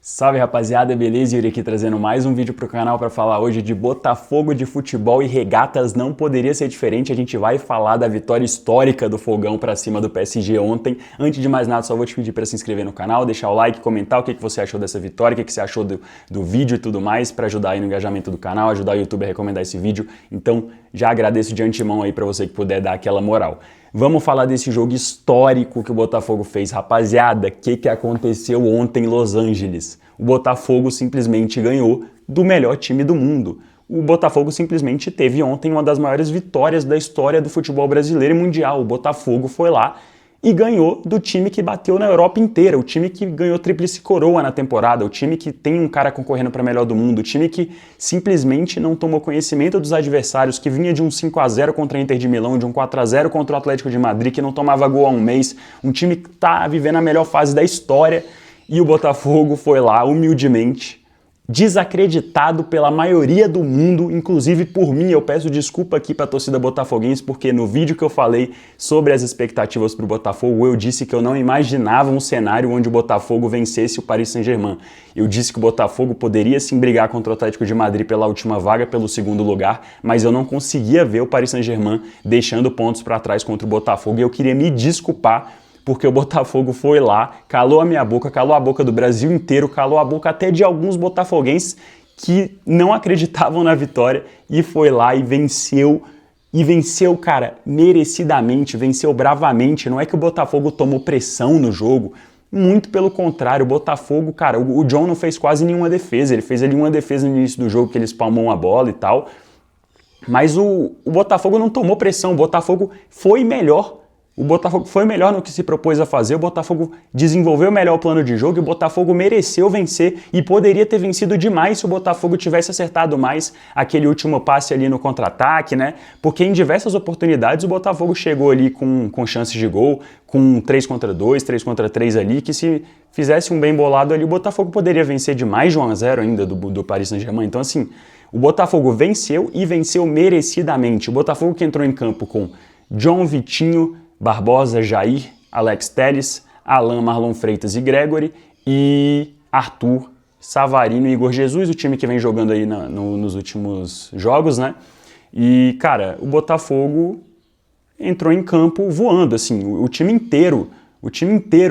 Salve rapaziada, beleza? Yuri aqui trazendo mais um vídeo pro canal para falar hoje de Botafogo de futebol e regatas, não poderia ser diferente. A gente vai falar da vitória histórica do Fogão para cima do PSG ontem. Antes de mais nada, só vou te pedir para se inscrever no canal, deixar o like, comentar o que você achou dessa vitória, o que você achou do vídeo e tudo mais, para ajudar aí no engajamento do canal, ajudar o YouTube a recomendar esse vídeo. Então, já agradeço de antemão aí para você que puder dar aquela moral. Vamos falar desse jogo histórico que o Botafogo fez. Rapaziada, o que aconteceu ontem em Los Angeles? O Botafogo simplesmente ganhou do melhor time do mundo. O Botafogo simplesmente teve ontem uma das maiores vitórias da história do futebol brasileiro e mundial. O Botafogo foi lá e ganhou do time que bateu na Europa inteira, o time que ganhou tríplice coroa na temporada, o time que tem um cara concorrendo para melhor do mundo, o time que simplesmente não tomou conhecimento dos adversários, que vinha de um 5-0 contra a Inter de Milão, de um 4-0 contra o Atlético de Madrid, que não tomava gol há um mês, um time que está vivendo a melhor fase da história, e o Botafogo foi lá, humildemente, desacreditado pela maioria do mundo, inclusive por mim. Eu peço desculpa aqui para a torcida botafoguense, porque no vídeo que eu falei sobre as expectativas para o Botafogo, eu disse que eu não imaginava um cenário onde o Botafogo vencesse o Paris Saint-Germain. Eu disse que o Botafogo poderia sim brigar contra o Atlético de Madrid pela última vaga, pelo segundo lugar, mas eu não conseguia ver o Paris Saint-Germain deixando pontos para trás contra o Botafogo, e eu queria me desculpar porque o Botafogo foi lá, calou a minha boca, calou a boca do Brasil inteiro, calou a boca até de alguns botafoguenses que não acreditavam na vitória, e foi lá e venceu, cara, merecidamente, venceu bravamente. Não é que o Botafogo tomou pressão no jogo, muito pelo contrário. O Botafogo, cara, o John não fez quase nenhuma defesa, ele fez ali uma defesa no início do jogo que ele espalmou uma bola e tal, mas o Botafogo não tomou pressão, o Botafogo foi melhor. O Botafogo foi melhor no que se propôs a fazer, o Botafogo desenvolveu melhor o plano de jogo e o Botafogo mereceu vencer, e poderia ter vencido demais se o Botafogo tivesse acertado mais aquele último passe ali no contra-ataque, né? Porque em diversas oportunidades o Botafogo chegou ali com chances de gol, com 3 contra 2, 3 contra 3 ali, que se fizesse um bem bolado ali, o Botafogo poderia vencer de mais de 1-0 ainda do Paris Saint-Germain. Então assim, o Botafogo venceu e venceu merecidamente. O Botafogo que entrou em campo com John, Vitinho, Barbosa, Jair, Alex Telles, Alan, Marlon Freitas e Gregory, e Arthur, Savarino e Igor Jesus, o time que vem jogando aí nos últimos jogos, né? E, cara, o Botafogo entrou em campo voando, assim, o time inteiro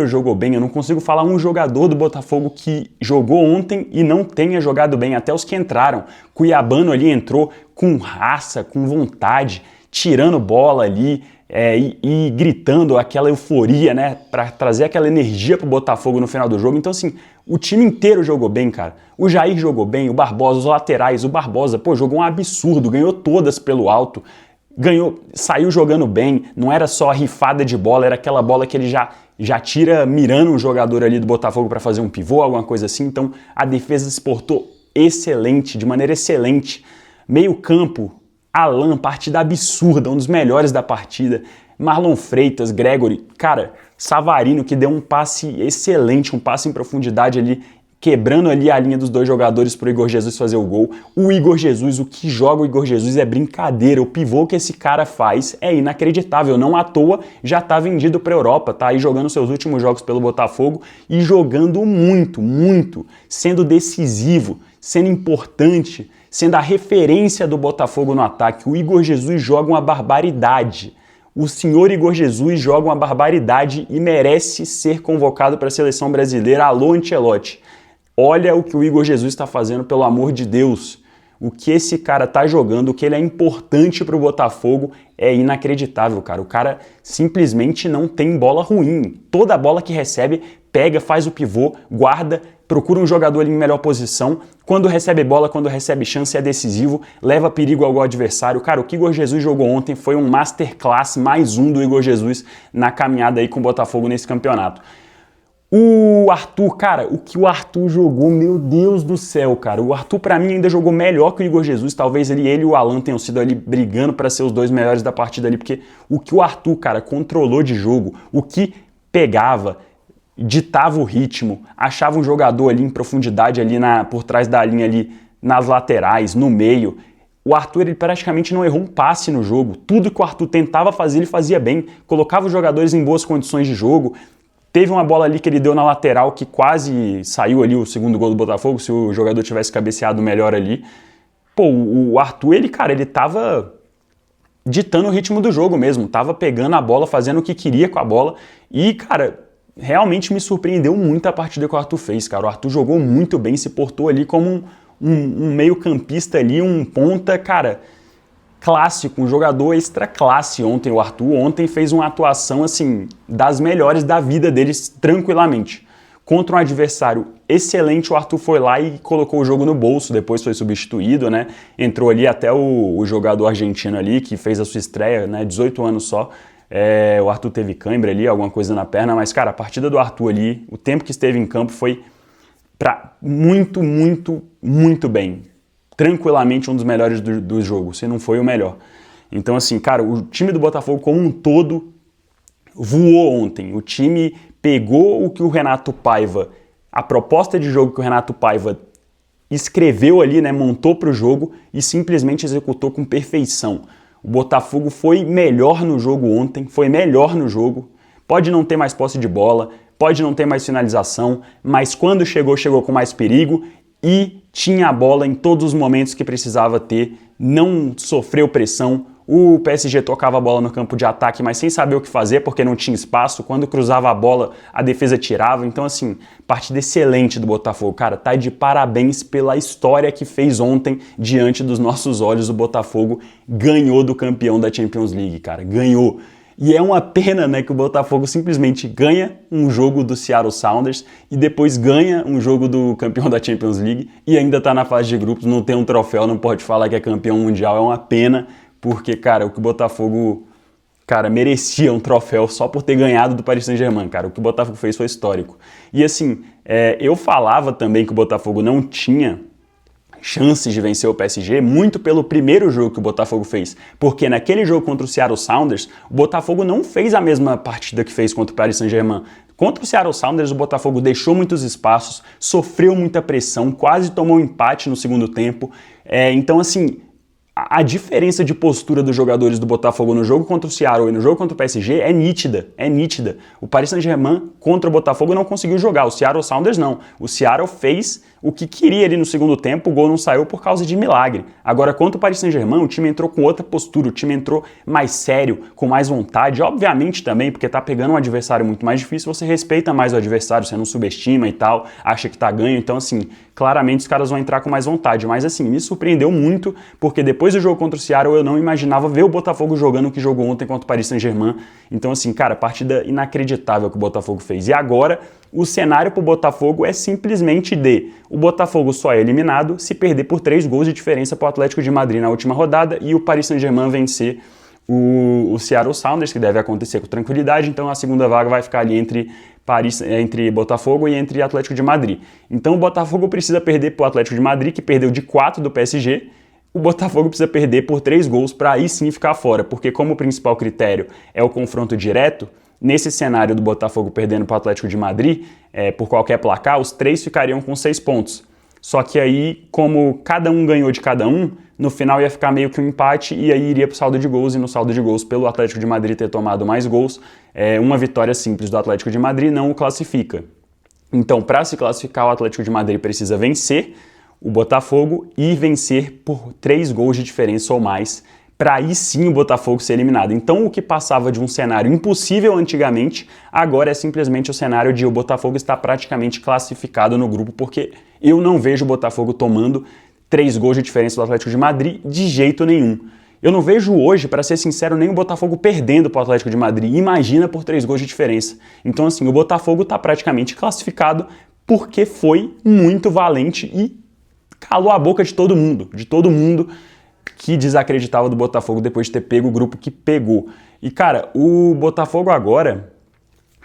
jogou bem. Eu não consigo falar um jogador do Botafogo que jogou ontem e não tenha jogado bem, até os que entraram. Cuiabano ali entrou com raça, com vontade, tirando bola ali, e gritando aquela euforia, né, para trazer aquela energia pro Botafogo no final do jogo. Então assim, o time inteiro jogou bem, cara. O Jair jogou bem, o Barbosa, os laterais, o Barbosa, pô, jogou um absurdo, ganhou todas pelo alto, saiu jogando bem, não era só a rifada de bola, era aquela bola que ele já tira mirando um jogador ali do Botafogo para fazer um pivô, alguma coisa assim. Então a defesa se portou excelente, de maneira excelente. Meio campo, Alan, partida absurda, um dos melhores da partida. Marlon Freitas, Gregory, cara, Savarino, que deu um passe excelente, um passe em profundidade ali, quebrando ali a linha dos dois jogadores para o Igor Jesus fazer o gol. O Igor Jesus, o que joga o Igor Jesus é brincadeira. O pivô que esse cara faz é inacreditável. Não à toa já está vendido para a Europa, tá aí jogando seus últimos jogos pelo Botafogo e jogando muito, muito, sendo decisivo, sendo importante, sendo a referência do Botafogo no ataque. O Igor Jesus joga uma barbaridade. O senhor Igor Jesus joga uma barbaridade e merece ser convocado para a seleção brasileira. Alô, Ancelotti. Olha o que o Igor Jesus está fazendo, pelo amor de Deus. O que esse cara tá jogando, o que ele é importante para o Botafogo é inacreditável, cara. O cara simplesmente não tem bola ruim. Toda bola que recebe, pega, faz o pivô, guarda, procura um jogador ali em melhor posição. Quando recebe bola, quando recebe chance, é decisivo, leva perigo ao adversário. Cara, o que o Igor Jesus jogou ontem foi um masterclass, mais um do Igor Jesus na caminhada aí com o Botafogo nesse campeonato. O Arthur, cara, o que o Arthur jogou, meu Deus do céu, cara. O Arthur, pra mim, ainda jogou melhor que o Igor Jesus. Talvez ele e o Alan tenham sido ali brigando para ser os dois melhores da partida ali, porque o que o Arthur, cara, controlou de jogo, o que pegava, ditava o ritmo, achava um jogador ali em profundidade ali por trás da linha ali, nas laterais, no meio. O Arthur, ele praticamente não errou um passe no jogo. Tudo que o Arthur tentava fazer, ele fazia bem. Colocava os jogadores em boas condições de jogo. Teve uma bola ali que ele deu na lateral que quase saiu ali o segundo gol do Botafogo, se o jogador tivesse cabeceado melhor ali. Pô, o Arthur, ele tava ditando o ritmo do jogo mesmo, tava pegando a bola, fazendo o que queria com a bola e, cara, realmente me surpreendeu muito a partida que o Arthur fez, cara. O Arthur jogou muito bem, se portou ali como um meio-campista ali, um ponta, cara, clássico, um jogador extra classe ontem. O Arthur ontem fez uma atuação, assim, das melhores da vida deles, tranquilamente. Contra um adversário excelente, o Arthur foi lá e colocou o jogo no bolso, depois foi substituído, né? Entrou ali até o jogador argentino ali, que fez a sua estreia, né? 18 anos só. O Arthur teve cãibra ali, alguma coisa na perna, mas, cara, a partida do Arthur ali, o tempo que esteve em campo foi muito, muito, muito bem. Tranquilamente um dos melhores do jogo, se não foi o melhor. Então, assim, cara, o time do Botafogo como um todo voou ontem. O time pegou o que o Renato Paiva, a proposta de jogo que o Renato Paiva escreveu ali, né, montou para o jogo e simplesmente executou com perfeição. O Botafogo foi melhor no jogo ontem, foi melhor no jogo. Pode não ter mais posse de bola, pode não ter mais finalização, mas quando chegou, chegou com mais perigo e tinha a bola em todos os momentos que precisava ter, não sofreu pressão. O PSG tocava a bola no campo de ataque, mas sem saber o que fazer, porque não tinha espaço. Quando cruzava a bola, a defesa tirava. Então, assim, partida excelente do Botafogo. Cara, tá de parabéns pela história que fez ontem diante dos nossos olhos. O Botafogo ganhou do campeão da Champions League, cara. Ganhou. E é uma pena, né, que o Botafogo simplesmente ganha um jogo do Seattle Sounders e depois ganha um jogo do campeão da Champions League e ainda tá na fase de grupos, não tem um troféu, não pode falar que é campeão mundial. É uma pena. Porque, cara, o que o Botafogo, cara, merecia um troféu só por ter ganhado do Paris Saint-Germain, cara. O que o Botafogo fez foi histórico. E, assim, eu falava também que o Botafogo não tinha chances de vencer o PSG, muito pelo primeiro jogo que o Botafogo fez. Porque naquele jogo contra o Seattle Sounders, o Botafogo não fez a mesma partida que fez contra o Paris Saint-Germain. Contra o Seattle Sounders, o Botafogo deixou muitos espaços, sofreu muita pressão, quase tomou um empate no segundo tempo. Então, assim, a diferença de postura dos jogadores do Botafogo no jogo contra o Seattle e no jogo contra o PSG é nítida, é nítida. O Paris Saint-Germain contra o Botafogo não conseguiu jogar, o Seattle Sounders não. O Seattle fez o que queria ali no segundo tempo, o gol não saiu por causa de milagre. Agora, contra o Paris Saint-Germain, o time entrou com outra postura, o time entrou mais sério, com mais vontade, obviamente também, porque tá pegando um adversário muito mais difícil, você respeita mais o adversário, você não subestima e tal, acha que tá ganho, então assim, claramente os caras vão entrar com mais vontade, mas assim, me surpreendeu muito, porque depois do jogo contra o Seattle eu não imaginava ver o Botafogo jogando o que jogou ontem contra o Paris Saint-Germain, então assim, cara, partida inacreditável que o Botafogo fez. E agora, o cenário pro Botafogo é simplesmente o Botafogo só é eliminado se perder por 3 gols de diferença pro Atlético de Madrid na última rodada e o Paris Saint-Germain vencer o Seattle Sounders, que deve acontecer com tranquilidade, então a segunda vaga vai ficar ali entre Botafogo e entre Atlético de Madrid. Então o Botafogo precisa perder pro Atlético de Madrid, que perdeu de 4 do PSG, o Botafogo precisa perder por 3 gols para aí sim ficar fora, porque como o principal critério é o confronto direto, nesse cenário do Botafogo perdendo para o Atlético de Madrid, por qualquer placar, os 3 ficariam com 6 pontos. Só que aí, como cada um ganhou de cada um, no final ia ficar meio que um empate e aí iria para o saldo de gols, e no saldo de gols, pelo Atlético de Madrid ter tomado mais gols, uma vitória simples do Atlético de Madrid não o classifica. Então, para se classificar, o Atlético de Madrid precisa vencer o Botafogo e vencer por 3 gols de diferença ou mais, para aí sim o Botafogo ser eliminado. Então o que passava de um cenário impossível antigamente, agora é simplesmente o cenário de o Botafogo estar praticamente classificado no grupo, porque eu não vejo o Botafogo tomando 3 gols de diferença do Atlético de Madrid de jeito nenhum. Eu não vejo hoje, para ser sincero, nem o Botafogo perdendo para o Atlético de Madrid, imagina por 3 gols de diferença. Então assim, o Botafogo está praticamente classificado porque foi muito valente e calou a boca de todo mundo, que desacreditava do Botafogo depois de ter pego o grupo que pegou. E, cara, o Botafogo agora,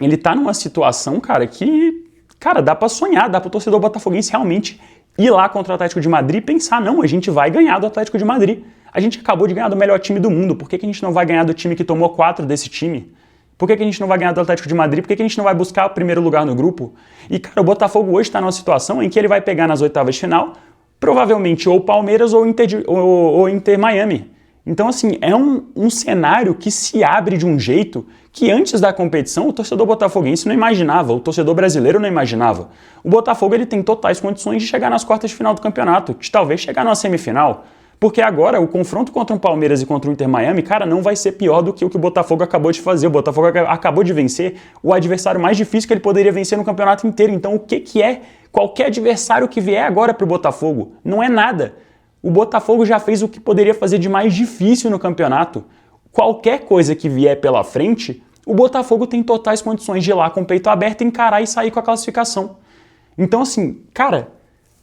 ele tá numa situação, cara, que, cara, dá pra sonhar, dá pro torcedor botafoguense realmente ir lá contra o Atlético de Madrid e pensar, não, a gente vai ganhar do Atlético de Madrid. A gente acabou de ganhar do melhor time do mundo, por que a gente não vai ganhar do time que tomou 4 desse time? Por que a gente não vai ganhar do Atlético de Madrid? Por que a gente não vai buscar o primeiro lugar no grupo? E, cara, o Botafogo hoje tá numa situação em que ele vai pegar nas oitavas de final provavelmente ou Palmeiras ou Inter Miami. Então, assim, é um cenário que se abre de um jeito que antes da competição o torcedor botafoguense não imaginava, o torcedor brasileiro não imaginava. O Botafogo ele tem totais condições de chegar nas quartas de final do campeonato, de talvez chegar numa semifinal. Porque agora o confronto contra o Palmeiras e contra o Inter Miami, cara, não vai ser pior do que o Botafogo acabou de fazer. O Botafogo acabou de vencer o adversário mais difícil que ele poderia vencer no campeonato inteiro. Então o que é qualquer adversário que vier agora para o Botafogo? Não é nada. O Botafogo já fez o que poderia fazer de mais difícil no campeonato. Qualquer coisa que vier pela frente, o Botafogo tem totais condições de ir lá com o peito aberto, encarar e sair com a classificação. Então assim, cara,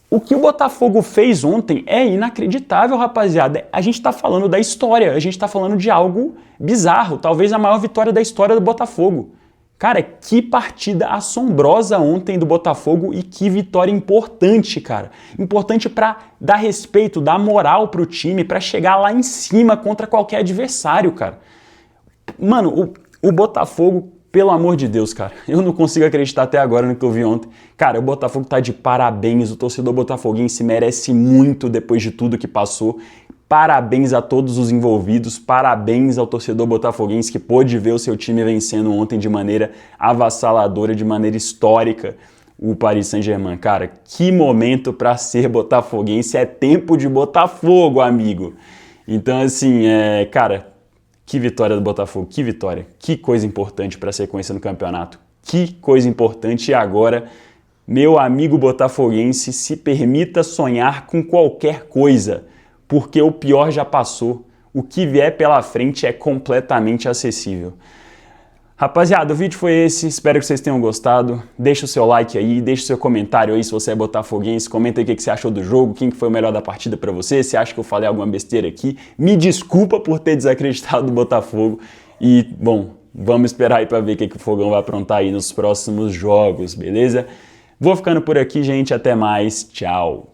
o que o Botafogo fez ontem é inacreditável, rapaziada. A gente tá falando da história, a gente tá falando de algo bizarro, talvez a maior vitória da história do Botafogo. Cara, que partida assombrosa ontem do Botafogo e que vitória importante, cara. Importante pra dar respeito, dar moral pro time, pra chegar lá em cima contra qualquer adversário, cara. Mano, o Botafogo, pelo amor de Deus, cara, eu não consigo acreditar até agora no que eu vi ontem. Cara, o Botafogo tá de parabéns, o torcedor botafoguense merece muito depois de tudo que passou. Parabéns a todos os envolvidos, parabéns ao torcedor botafoguense que pôde ver o seu time vencendo ontem de maneira avassaladora, de maneira histórica, o Paris Saint-Germain. Cara, que momento para ser botafoguense, é tempo de Botafogo, amigo. Então, assim, cara, que vitória do Botafogo, que vitória, que coisa importante para a sequência no campeonato, que coisa importante. E agora, meu amigo botafoguense, se permita sonhar com qualquer coisa, porque o pior já passou, o que vier pela frente é completamente acessível. Rapaziada, o vídeo foi esse, espero que vocês tenham gostado. Deixa o seu like aí, deixa o seu comentário aí se você é botafoguense, comenta aí o que você achou do jogo, quem foi o melhor da partida pra você, se acha que eu falei alguma besteira aqui. Me desculpa por ter desacreditado do Botafogo e, bom, vamos esperar aí pra ver o que o Fogão vai aprontar aí nos próximos jogos, beleza? Vou ficando por aqui, gente, até mais, tchau!